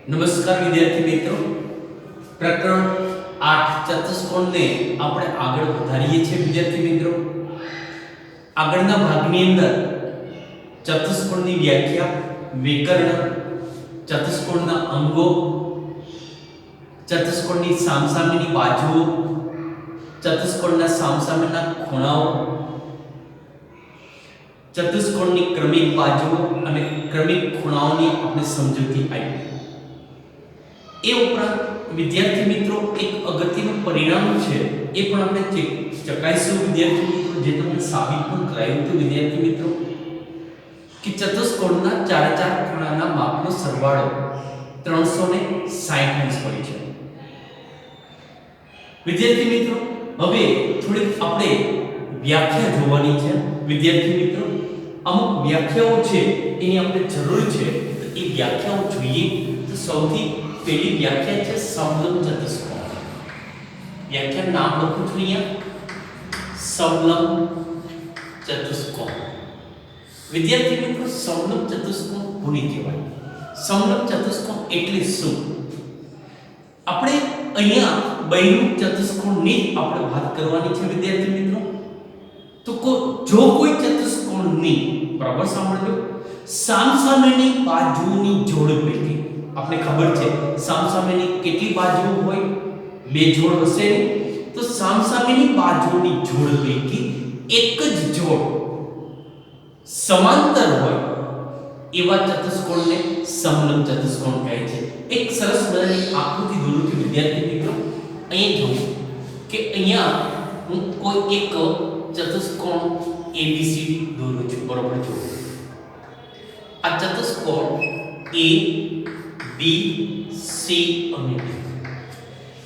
નમસ્કાર વિદ્યાર્થી મિત્રો, પ્રકરણ 8 ચતુષ્કોણને આપણે આગળ વધારીએ છીએ. વિદ્યાર્થી મિત્રો, આગળના ભાગની અંદર ચતુષ્કોણની વ્યાખ્યા, વિકર્ણ, ચતુષ્કોણના અંગો, ચતુષ્કોણની સામસામેની બાજુઓ, ચતુષ્કોણના સામસામેના ખૂણાઓ, ચતુષ્કોણની ક્રમિક બાજુઓ અને ક્રમિક ખૂણાઓની આપણે સમજૂતી આપી. એ ઉપરાંત વિદ્યાર્થી મિત્રો એક અગત્યનું પરિણામ છે, એ પણ આપણે ચકાઈશું વિદ્યાર્થી મિત્રો, જે તમને સાબિત પણ કરાયું હતું વિદ્યાર્થી મિત્રો, કે ચતુષ્કોણના ચારે ચાર ખૂણાના માપનો સરવાળો 360 અંશ હોય છે. વિદ્યાર્થી મિત્રો, હવે થોડીક આપણે વ્યાખ્યા જોવાની છે. વિદ્યાર્થી મિત્રો, અમુક વ્યાખ્યાઓ છે એની આપણે જરૂર છે, તો એ વ્યાખ્યાઓ જોઈએ. તો સૌથી પહેલી વ્યાખ્યા છે સમલંબ ચતુષ્કોણ. વ્યાખ્યા નામ લખું છું અહીંયા, સમલંબ ચતુષ્કોણ. વિદ્યાર્થી મિત્રો, સમલંબ ચતુષ્કોણ કોને કહેવાય? સમલંબ ચતુષ્કોણ એટલે શું? આપણે અહીંયા બહિર્મુખ ચતુષ્કોણની આપણે વાત કરવાની છે વિદ્યાર્થી મિત્રો. તો જો કોઈ ચતુષ્કોણની, બરાબર સાંભળજો, સામસામેની બાજુની જોડ પૈકી, આપણે ખબર છે સામસામેની કેટલી બાજુઓ હોય? બે જોડ હશે. તો સામસામેની બાજુની જોડ પૈકી એક જ જોડ સમાંતર હોય એવા ચતુષ્કોણને સમલંબ ચતુષ્કોણ કહે છે. એક સરસ મજાની આકૃતિ દોરું છું વિદ્યાર્થી મિત્રો. અહીં જુઓ કે અહીંયા હું કોઈ એક ચતુષ્કોણ ABCD દોરું છું, બરોબર? જુઓ, આ ચતુષ્કોણ A B C અને D.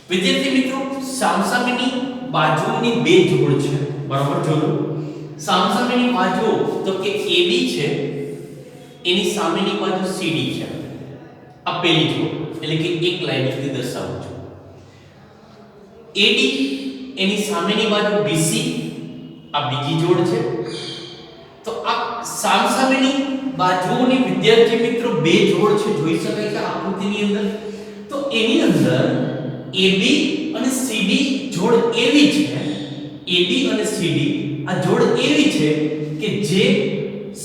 વિદ્યાર્થી મિત્રો, સામસામેની બાજુઓની બે જોડ છે, બરાબર? જોડો સામસામેની બાજુઓ તો કે AB છે, એની સામેની બાજુ CD છે. આ પહેલી જોડ, એટલે કે એક લાઈનથી દર્શાવું છું. AD એની સામેની બાજુ BC, આ બીજી જોડ છે. તો આ સામસામેની બાજુઓની વિદ્યાર્થી મિત્રો બે જોડ છે, જોઈ શકાય છે આકૃતિની અંદર. તો એની અંદર AB અને CD જોડ એવી છે, AB અને CD આ જોડ એવી છે કે જે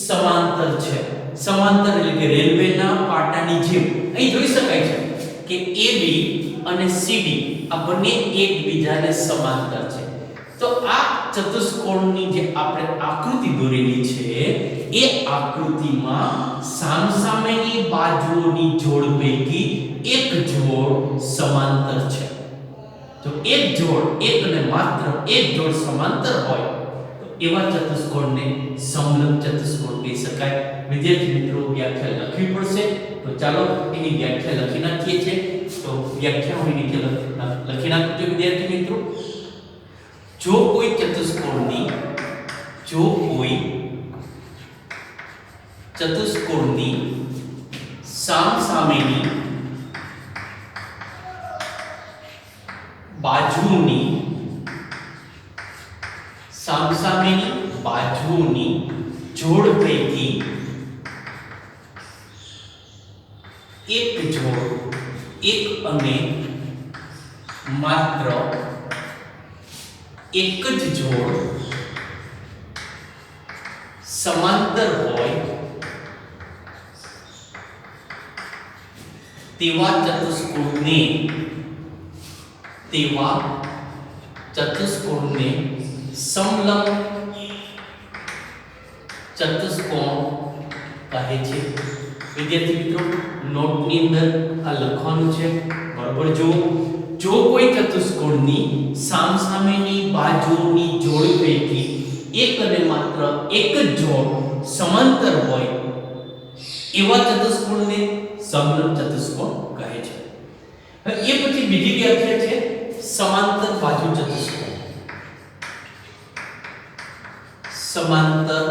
સમાંતર છે. સમાંતર એટલે કે રેલવેના પાટાની જેમ. અહીં જોઈ શકાય છે કે AB અને CD આ બંને એકબીજાને સમાંતર છે. તો આ ચતુષ્કોણની જે આપણે આકૃતિ દોરેલી છે, એ આકૃતિમાં સામસામેની બાજુઓની જોડ પૈકી એક જોડ સમાંતર છે. જો એક જોડ, એક અને માત્ર એક જોડ સમાંતર હોય તો એવા ચતુષ્કોણને સમલંબ ચતુષ્કોણ કહી શકાય. વિદ્યાર્થી મિત્રો, વ્યાખ્યા લખવી પડશે. તો ચાલો એની વ્યાખ્યા લખી નાખીએ છીએ. તો વ્યાખ્યા હું નીચે લખી નાખું છું વિદ્યાર્થી મિત્રો. જો કોઈ ચતુષ્કોણની સામસામેની બાજુઓની જોડ પૈકી એક જોડ, એક અને માત્ર એક જ જોડ સમાંતર હોય તેવા ચતુષ્કોણને સમલંબ ચતુષ્કોણ કહે છે. વિદ્યાર્થી મિત્રો, નોટની અંદર આ લખવાનું છે, બરાબર? જો કોઈ ચતુષ્કોણની સામસામેની બાજુઓની જોડ પૈકી એક અને માત્ર એક જ જોડ સમાંતર હોય એવા ચતુષ્કોણને સમલંબ ચતુષ્કોણ કહે છે. હવે એ પછી બીજી વ્યાખ્યા છે સમાંતર બાજુ ચતુષ્કોણ. સમાંતર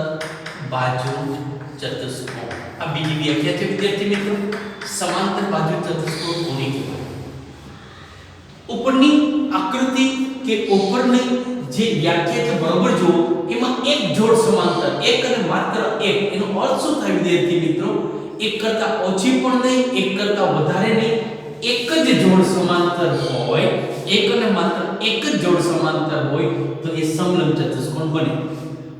બાજુ ચતુષ્કોણ આ બીજી વ્યાખ્યા છે વિદ્યાર્થી મિત્રો. સમાંતર બાજુ ચતુષ્કોણ કોને કહેવાય? ઉપરની આકૃતિ કે ઉપરની જે વ્યાખ્યા છે, બરોબર જુઓ, એમાં એક જોડ સમાંતર, એક અને માત્ર એક, એનો અર્થ શું થાય વિદ્યાર્થી મિત્રો? એક કરતા ઓછી પણ નહીં, એક કરતા વધારે નહીં, એક જ જોડ સમાંતર હોય, એક અને માત્ર એક જ જોડ સમાંતર હોય તો એ સમલંબ ચતુષ્કોણ બને.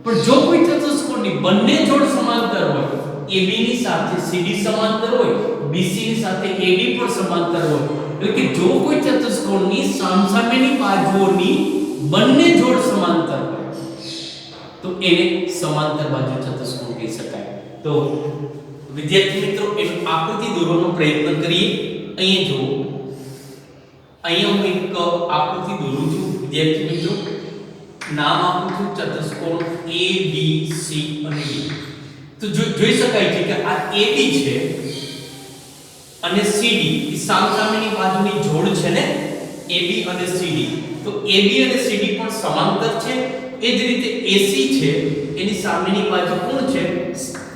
પણ જો કોઈ ચતુષ્કોણની બંને જોડ સમાંતર હોય, AB ની સાથે CD સમાંતર હોય, BC ની સાથે AD પણ સમાંતર હોય, એટલે કે જો કોઈ ચતુષ્કોણની સામસામેની બાજુઓની બંને જોડ સમાંતર હોય તો એને સમાંતર બાજુ ચતુષ્કોણ કહી શકાય. તો વિદ્યાર્થી મિત્રો એક આકૃતિ દોરવાનો પ્રયત્ન કરીએ. અહીં જો અહીંયા હું એક આકૃતિ દોરું છું વિદ્યાર્થી મિત્રો. નામ આપું છું ચતુષ્કોણ ABC અને D. તો જોઈ શકાય છે કે આ AB છે અને CD એ સામસામેની બાજુની જોડ છે ને, AB અને CD. તો AB અને CD પણ સમાંતર છે. એ જ રીતે AC છે એની સામેની બાજુ કોણ છે?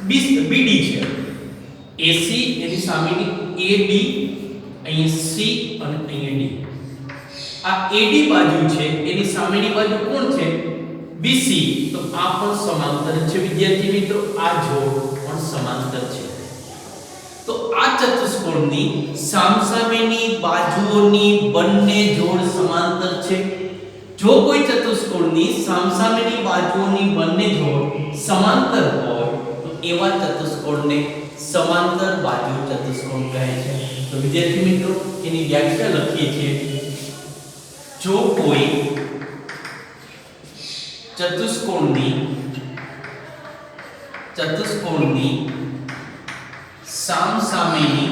BD છે. AC એની સામેની AB, અહીંયા C અને અહીંયા D. આ AD બાજુ છે એની સામેની બાજુ કોણ છે? BC. તો આ પણ સમાંતર છે વિદ્યાર્થી મિત્રો, આ જોડ પણ સમાંતર છે. તો આ ચતુષ્કોણની સામસામેની બાજુઓની બંને જોડ સમાંતર છે. જો કોઈ ચતુષ્કોણની સામસામેની બાજુઓની બંને જોડ સમાંતર હોય તો એવા ચતુષ્કોણને સમાંતર બાજુ ચતુષ્કોણ કહે છે. તો વિદ્યાર્થી મિત્રો એની વ્યાખ્યા લખીએ છીએ. જો કોઈ ચતુષ્કોણની સામસામેની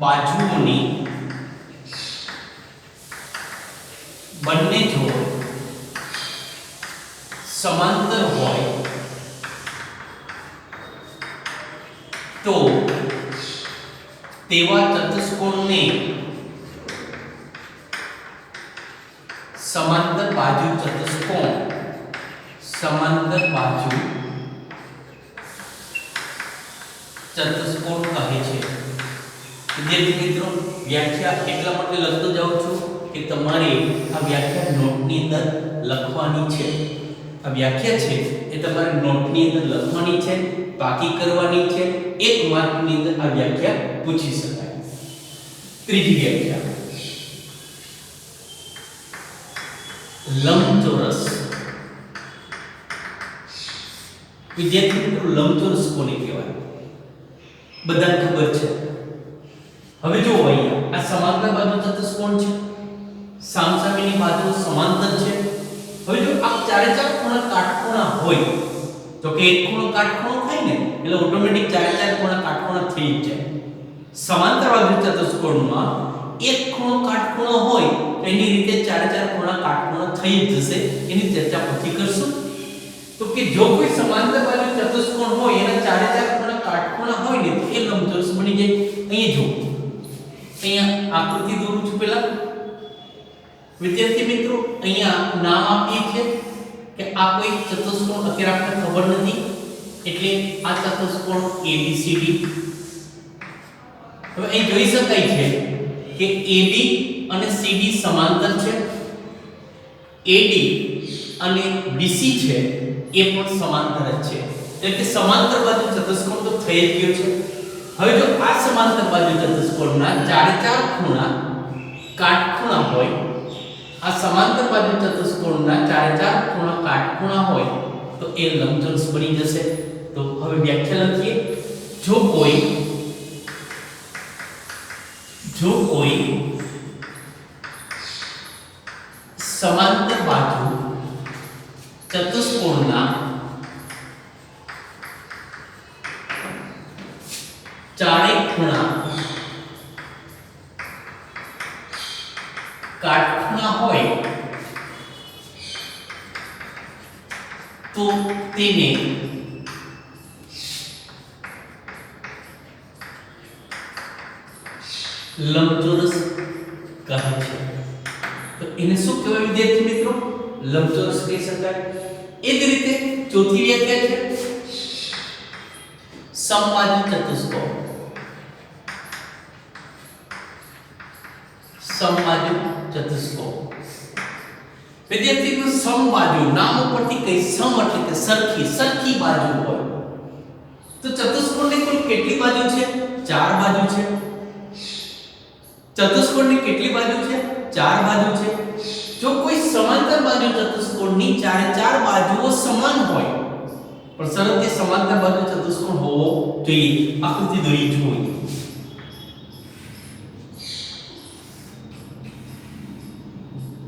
બાજુઓની બંને જોડ સમાંતર હોય તો તેવા ચતુષ્કોણને સમાંતર બાજુ ચતુષ્કોણ કહે છે. વિદ્યાર્થી મિત્રો વ્યાખ્યા એટલા માટે લખતો જાઉં છું કે તમારે આ વ્યાખ્યા નોટની અંદર લખવાની છે. આ વ્યાખ્યા છે એ તમારે નોટની અંદર લખવાની છે, પાકી કરવાની છે. 1 માર્કની અંદર આ વ્યાખ્યા પૂછી શકાય. ત્રીજી વ્યાખ્યા લંબચોરસ. વિદ્યાર્થી મિત્રો લંબચોરસ કોને કહેવાય? બધાને ખબર છે. હવે જો અહીંયા આ સમાંતર બાજુ ચતુષ્કોણ છે, સામસામેની બાજુ સમાંતર છે. હવે જો આ ચારે ચાર ખૂણા કાટખૂણા હોય તો કે એક ખૂણો કાટખૂણો થાય ને એટલે ઓટોમેટિક ચારે ચાર ખૂણા કાટખૂણા થઈ જ જાય. સમાંતર બાજુ ચતુષ્કોણમાં એક ખૂણો કાટખૂણો હોય એની રીતે ચારે ચાર ખૂણા કાટખૂણા થઈ જ જશે. એની ચર્ચા પછી કરશું. તો કે જો કોઈ સમાંતર બાજુ ચતુષ્કોણ હોય એના ચારે ચાર ખૂણા કાટખૂણા હોય ને તો એ લંબચોરસ બની જાય. અહીંયા જો અહીંયા આકૃતિ દોરું છું પહેલા. વિદ્યાર્થી મિત્રો અહીંયા નામ આપીએ છીએ કે આ કોઈ ચતુષ્કોણ અત્યારે આપણને ખબર નથી એટલે આ ચતુષ્કોણ ABCD. હવે અહીં જોઈ શકાય છે કે AB અને CD સમાંતર છે, AD અને BC છે એ પણ સમાંતર જ છે. એટલે કે સમાંતર બાજુ ચતુષ્કોણ તો થઈ જ ગયો છે. હવે જો આ સમાંતર બાજુ ચતુષ્કોણના ચારે ચાર ખૂણા કાટખૂણા હોય, આ સમાંતર બાજુ ચતુષ્કોણના ચારે ચાર ખૂણા કાટખૂણા હોય તો એ લંબચોરસ બની જશે. તો હવે વ્યાખ્યા લખીએ. જો કોઈ સમાંતર બાજુ ચતુષ્કોણના ચારે ખૂણા કાટખૂણા હોય તો તેને લંબચોરસ કહે છે. તો એને શું કહેવાય વિદ્યાર્થી મિત્રો? લંબચોરસ કહી શકાય. એ જ રીતે ચોથી વ્યાખ્યા છે સમબાજુ ચતુષ્કોણ. સમબાજુ ચતુષ્કોણ વિદ્યાર્થી સમબાજુ નામ ઉપરથી કઈ સમ એટલે કે સરખી બાજુ હોય તો ચતુષ્કોણને કેટલી બાજુ છે? 4 બાજુ છે. ચતુષ્કોણની કેટલી બાજુ છે? 4 બાજુ છે. જો કોઈ સમાંતર બાજુ ચતુષ્કોણની ચારે બાજુઓ સમાન હોય, પણ શરત એ સમાંતર બાજુ ચતુષ્કોણ હોવો જોઈએ. આકૃતિ દોરી જોઈએ.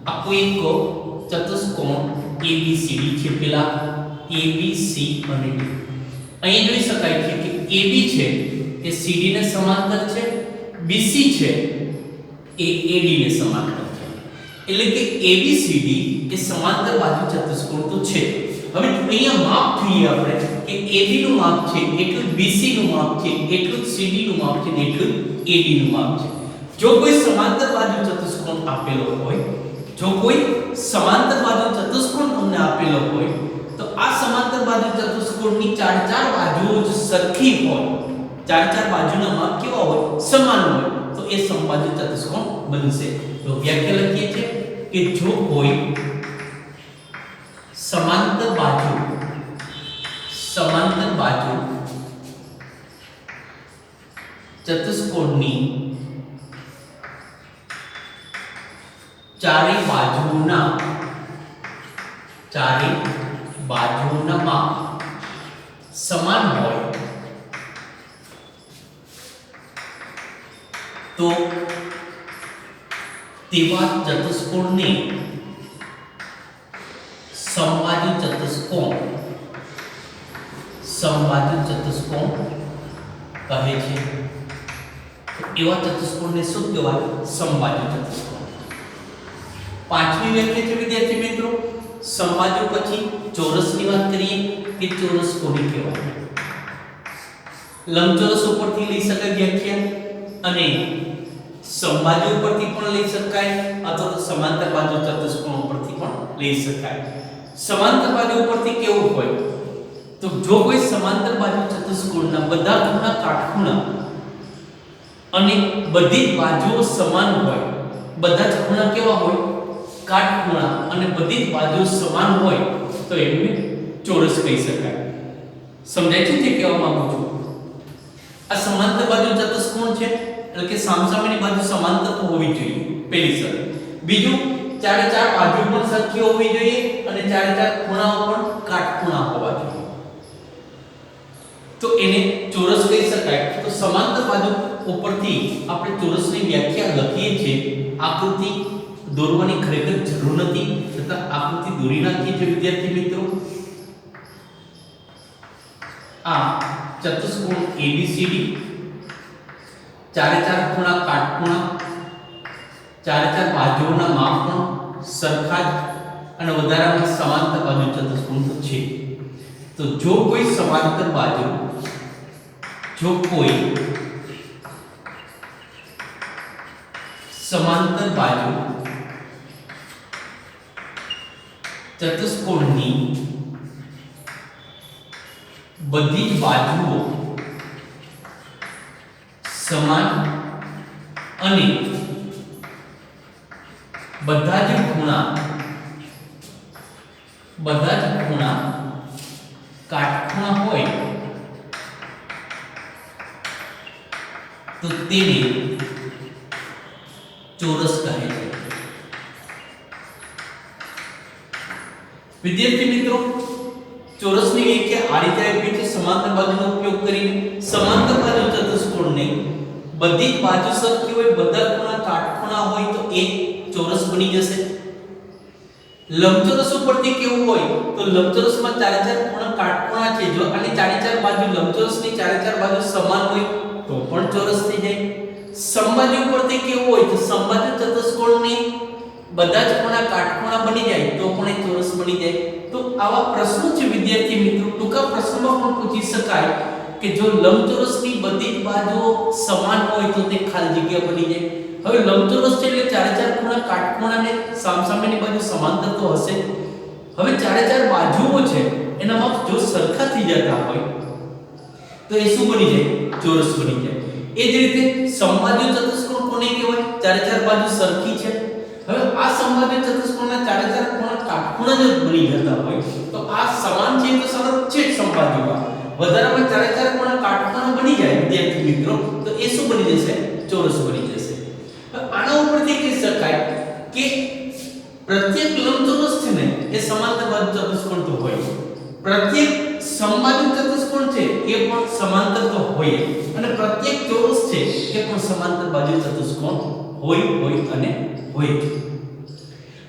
આ કોઈ એક ચતુષ્કોણ ABCD છે. પેલા ABC અને D. અહીં જોઈ શકાય છે કે AB છે એ CD ને સમાંતર છે, BC છે એ AD ને સમાંતર છે. એટલે કે ABCD એ સમાંતર બાજુ ચતુષ્કોણ તો છે. હવે અહીંયા માપ જોઈએ આપણે કે AB નું માપ છે એટલું જ BC નું માપ છે, એટલું જ CD નું માપ છે, એટલું જ AD નું માપ છે. જો કોઈ સમાંતર બાજુ ચતુષ્કોણ આપેલો હોય, જો કોઈ સમાંતર બાજુ ચતુષ્કોણ તમને આપેલો હોય, તો આ સમાંતર બાજુ ચતુષ્કોણની ચાર બાજુઓ જ સરખી હોય, ચાર બાજુના માપ કેવા હોય? સમાન હોય, તો એ સમબાજુ ચતુષ્કોણ બનશે. તો વ્યાખ્યા લખીએ છીએ કે જો કોઈ સમાંતર બાજુ ચતુષ્કોણની ચારે બાજુઓના માપ સમાન હોય તો તેવા ચતુષ્કોણને સમબાજુ ચતુષ્કોણ કહે છે. એવા ચતુષ્કોણને શું કહેવાય? સમબાજુ ચતુષ્કોણ. પાંચમી વ્યાખ્યા છે વિદ્યાર્થી મિત્રો, સમબાજુ પછી ચોરસની વાત કરીએ કે ચોરસ કોને કહેવાય? લંબચોરસ ઉપરથી લઈ શકાય વ્યાખ્યા, અને સમબાજુ ઉપરથી પણ લઈ શકાય, અથવા તો સમાંતર બાજુ ચતુષ્કોણ ઉપરથી પણ લઈ શકાય. સમાંતર બાજુ ઉપરથી કેવું હોય? તો જો કોઈ સમાંતર બાજુ ચતુષ્કોણના બધા ખૂણા કાટખૂણા અને બધી જ બાજુઓ સમાન હોય, બધા જ ખૂણા કેવા હોય? કાટખૂણા, અને બધી જ બાજુઓ સમાન હોય, તો એમને ચોરસ કહી શકાય. સમજાય છે જે કહેવા માંગુ છું? આ સમાંતર બાજુ ચતુષ્કોણ છે એટલે કે સામસામેની બાજુ સમાંતર તો હોવી જોઈએ, પહેલી શરત. બીજું, ચારે બાજુ પણ સરખી હોવી જોઈએ અને ચારે ખૂણાઓ પણ કાટખૂણા હોવા જોઈએ, તો એને ચોરસ કહી શકાય. તો સમાંતર બાજુ ઉપરથી આપણે ચોરસની વ્યાખ્યા લખીએ છીએ. આકૃતિ દોરવાની ખરેખર જરૂર નથી, છતાં આકૃતિ દોરી નાખીએ છીએ વિદ્યાર્થી મિત્રો. આ ચતુષ્કોણ ABCD, ચારે ખૂણા કાટખૂણા, ચારે બાજુઓના માપ પણ સરખા જ, અને વધારામાં સમાંતર બાજુ ચતુષ્કોણ તો છે. તો જો કોઈ સમાંતર બાજુ ચતુષ્કોણની બધી જ બાજુઓ સમાન અને બધા જ ખૂણા કાટખૂણા હોય, તો તેને ચોરસ કહે છે. વિદ્યાર્થી મિત્રો, ચોરસની વ્યાખ્યા આ રીતે આપી છે. સમાંતર બાજુનો ઉપયોગ કરીને સમાંતર બાજુ ચતુષ્કોણને બધી જ બાજુ સરખી હોય, બધા ખૂણા કાટખૂણા હોય, તો એ ચોરસ બની જશે. લંબચોરસ ઉપરથી કેવું હોય? તો લંબચોરસમાં ચારે ખૂણા કાટખૂણા છે, જો અને ચારે બાજુ લંબચોરસની ચારે બાજુ સમાન હોય તો પણ ચોરસ થઈ જાય. સમબાજુ ઉપરથી કેવું હોય? તો સમબાજુ ચતુષ્કોણની બધા જ ખૂણા કાટખૂણા બની જાય તો પણ એ ચોરસ બની જાય. તો આવા પ્રશ્નો છે વિદ્યાર્થી મિત્રો, ટૂંકા પ્રશ્નમાં પણ પૂછી શકાય કે જો લંબચોરસની બધી જ બાજુઓ સમાન હોય તો તે ખાલી જગ્યા બની જાય. હવે લંબચોરસ છે એટલે ચારે ખૂણા કાટખૂણાને સામસામેની બાજુ સમાંતર તો હશે. હવે ચારે બાજુઓ છે એના માપ જો સરખા થઈ જતા હોય તો એ શું બની જાય? ચોરસ બની જાય. એ જ રીતે સમબાજુ ચતુષ્કોણ કોને કહેવાય? ચારે બાજુ સરખી છે. હવે આ સમબાજુ ચતુષ્કોણના ચારે ખૂણા કાટખૂણા જ બની જતા હોય તો આ સમાન છે તો શરત છે જ સમબાજુમાં, વધારામાં ચારે ચાર ખૂણા કાટખૂણા બની જાય વિદ્યાર્થી મિત્રો, તો એ શું બની જશે? ચોરસ બની જશે. આના ઉપરથી કહી શકાય કે પ્રત્યેક લંબચોરસ છે ને એ સમાંતર બાજુ ચતુષ્કોણ તો હોય, પ્રત્યેક સમબાજુ ચતુષ્કોણ છે એ પણ સમાંતર તો હોય, અને પ્રત્યેક ચોરસ છે એ પણ સમાંતર બાજુ ચતુષ્કોણ હોય અને હોય.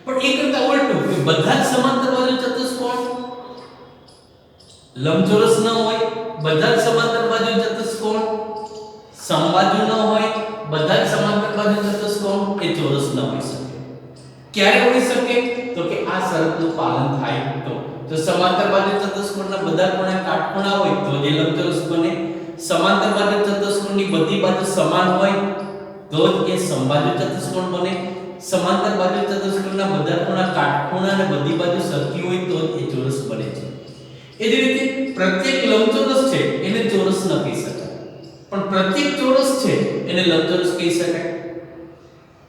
પણ એ કરતા ઉલટું કે બધા જ સમાંતર બાજુ ચતુષ્કોણ લંબચોરસ ન હોય, બધા જ સમાંતર બાજુ ચતુષ્કોણ સમબાજુ ન હોય, બધા જ સમાંતર બાજુ ચતુષ્કોણ એ ચોરસ ન હોઈ શકે. ક્યારે હોઈ શકે? તો કે આ શરતનું પાલન થાય તો. જો સમાંતર બાજુ ચતુષ્કોણના બધા ખૂણા કાટખૂણા હોય તો જે લંબચોરસ બને, સમાંતર બાજુ ચતુષ્કોણની બધી બાજુ સમાન હોય તો જ એ સમબાજુ ચતુષ્કોણ બને, સમાંતર બાજુ ચતુષ્કોણના બધા ખૂણા કાટખૂણા અને બધી બાજુ સરખી હોય તો જ એ ચોરસ બને છે. એ જ રીતે પ્રત્યેક લંબચોરસ છે એને ચોરસ ન કહી શકાય, પણ પ્રત્યેક ચોરસ છે એને લંબચોરસ કહી શકાય.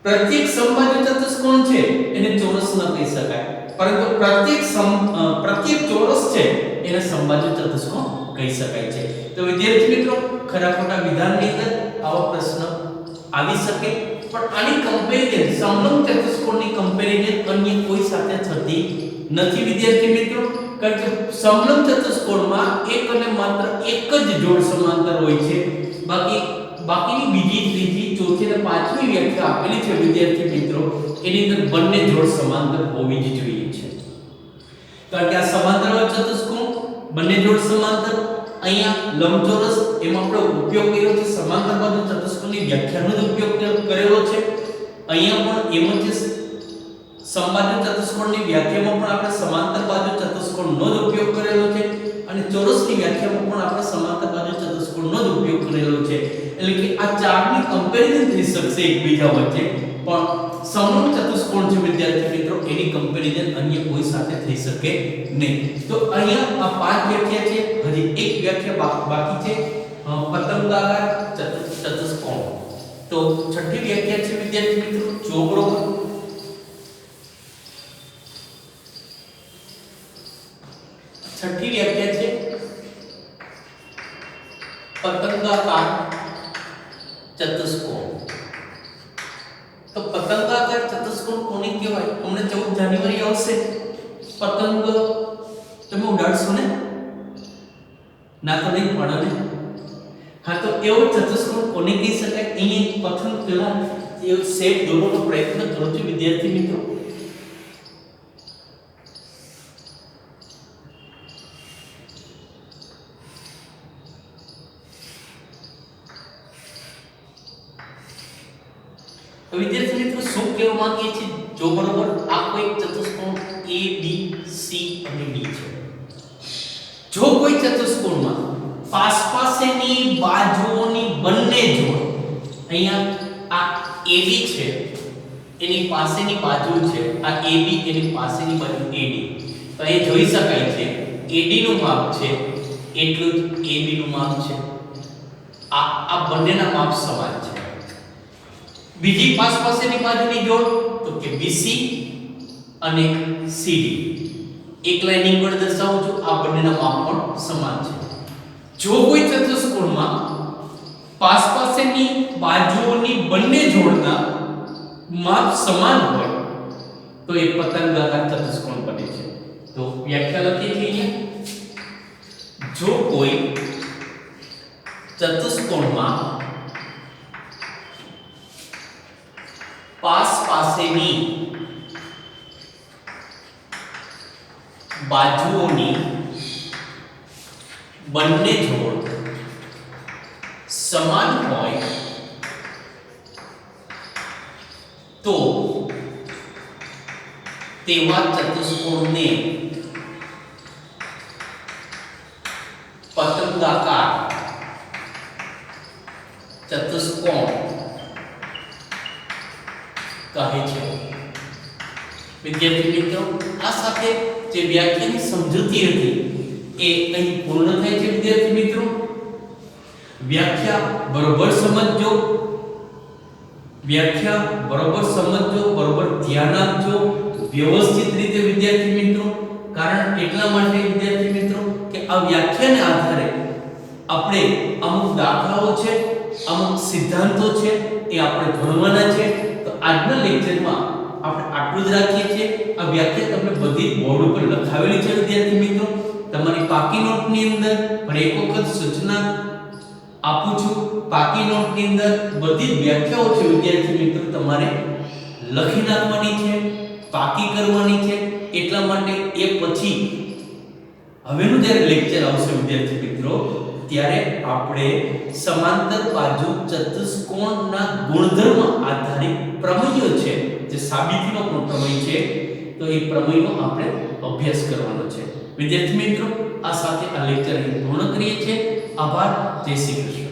પ્રત્યેક સમબાજુ ચતુષ્કોણ છે એને ચોરસ ન કહી શકાય, પરંતુ પ્રત્યેક ચોરસ છે એને સમબાજુ ચતુષ્કોણ કહી શકાય છે. તો વિદ્યાર્થી મિત્રો, ખરા ખોટા વિધાનની અંદર આવો પ્રશ્ન આવી શકે, પણ આની કમ્પેરિઝન સમલંબ ચતુષ્કોણની કમ્પેરિઝન અન્ય કોઈ સાથે થતી નથી વિદ્યાર્થી મિત્રો. કારણ કે સમલંબ ચતુષ્કોણમાં એક અને માત્ર એક જ જોડ સમાંતર હોય છે, બાકીની બીજી, ત્રીજી, ચોથી અને પાંચમી વ્યાખ્યા આપેલી છે વિદ્યાર્થી મિત્રો, એની અંદર બંને જોડ સમાંતર હોવી જ જોઈએ છે. કારણ કે આ સમાંતર ચતુષ્કોણ બંને જોડ સમાંતર, અહીંયા લંબચોરસ એમાં આપણે ઉપયોગ કર્યો છે સમાંતર બાજુ ચતુષ્કોણની વ્યાખ્યાનો જ ઉપયોગ કરેલો છે. અહીંયા પણ એમ જ સમબાજુ ચતુષ્કોણની વ્યાખ્યામાં પણ આપણે સમાંતર બાજુ ચતુષ્કોણનો જ ઉપયોગ કરેલો છે, અને ચોરસની વ્યાખ્યામાં પણ આપણે સમાંતર બાજુ ચતુષ્કોણનો જ ઉપયોગ કરેલો છે. એટલે કે આ ચારની કમ્પેરિઝન થઈ શકશે એકબીજા વચ્ચે, પણ સમલંબ ચતુષ્કોણ છે વિદ્યાર્થી મિત્રો એની કમ્પેરિઝન અન્ય કોઈ સાથે થઈ શકે નહીં. તો અહીંયા આ પાંચ વ્યાખ્યા છે, હજી એક વ્યાખ્યા બાકી છે, પતંગાકાર ચતુષ્કોણ. તો છઠ્ઠી વ્યાખ્યા છે વિદ્યાર્થી મિત્રો, જો બરોબર છઠ્ઠી વ્યાખ્યા છે પતંગાકાર ચતુષ્કોણ. તો પતંગાકાર ચતુષ્કોણ કોને કહેવાય? હમણાં 14 જાન્યુઆરી આવશે, પતંગ તમે ઉડાડશો ને? ના તો નહીં પડે ને. હા, તો એવો ચતુષ્કોણ કોને કહી શકાય? અહીં પતંગ પેલા એ શેપ દોરવાનો પ્રયત્ન કરો છો વિદ્યાર્થી મિત્રો. તો વિદ્યાર્થી મિત્રો, શું કહેવા માંગીએ છીએ? જો બરોબર આ કોઈ ચતુષ્કોણ A B C અને D છે. જો કોઈ ચતુષ્કોણમાં પાસેની બાજુઓની બંને જોડ, અહીંયા આ AB છે એની પાસેની બાજુ છે, આ AB એની પાસેની બાજુ AD, તો અહીં જોઈ શકાય છે AD નું માપ છે એટલું જ AB નું માપ છે. આ બંનેના માપ સમાન છે. બીજી પાસેની બાજુની જોડ તો કે BC અને CD, એક લાઈનિંગ વડે દર્શાવું છું, આ બંનેના માપ પણ સમાન છે. જો કોઈ ચતુષ્કોણમાં પાસેની બાજુઓની બંને જોડના માપ સમાન હોય તો એ પતંગાકાર ચતુષ્કોણ બને છે. તો વ્યાખ્યા લખીએ છીએ અહીંયા, જો કોઈ ચતુષ્કોણમાં પાસેની બાજુઓની બંને જોડ સમાન હોય તો તેવા ચતુષ્કોણને પતંગાકાર ચતુષ્કોણ કહે છે. વિદ્યાર્થી મિત્રો, આ સાથે જે વ્યાખ્યાની સમજૂતી હતી એ અહીં પૂર્ણ થાય છે. વિદ્યાર્થી મિત્રો, વ્યાખ્યા બરોબર સમજો, બરોબર ધ્યાન આપજો, વ્યવસ્થિત રીતે વિદ્યાર્થી મિત્રો. કારણ એટલા માટે વિદ્યાર્થી મિત્રો કે આ વ્યાખ્યાને આધારે આપણે અમુક દાખલાઓ છે, અમુક સિદ્ધાંતો છે એ આપણે ભણવાના છે. તો આજના લેક્ચરમાં આપણે આટલું જ રાખીએ છીએ. આ વ્યાખ્યા તમને બધી બોર્ડ ઉપર લખાવેલી છે વિદ્યાર્થી મિત્રો. તમારી પાકી નોટની અંદર પણ એક વખત સૂચના આપું છું. પાકી નોટની અંદર બધી વ્યાખ્યાઓ છે વિદ્યાર્થી મિત્રો તમારે લખી નાખવાની છે, પાકી કરવાની છે. એટલા માટે એ પછી હવેનું જ્યારે લેક્ચર આવશે વિદ્યાર્થી મિત્રો ત્યારે આપણે સમાંતર બાજુ ચતુષ્કોણના ગુણધર્મ આધારિત પ્રમેયો છે, જે સાબિતીનો પણ પ્રમેય છે, તો એ પ્રમેયનો આપણે અભ્યાસ કરવાનો છે. વિદ્યાર્થી મિત્રો આ સાથે આ લેક્ચર અહીં પૂર્ણ કરીએ છીએ. આભાર. જય શ્રી કૃષ્ણ.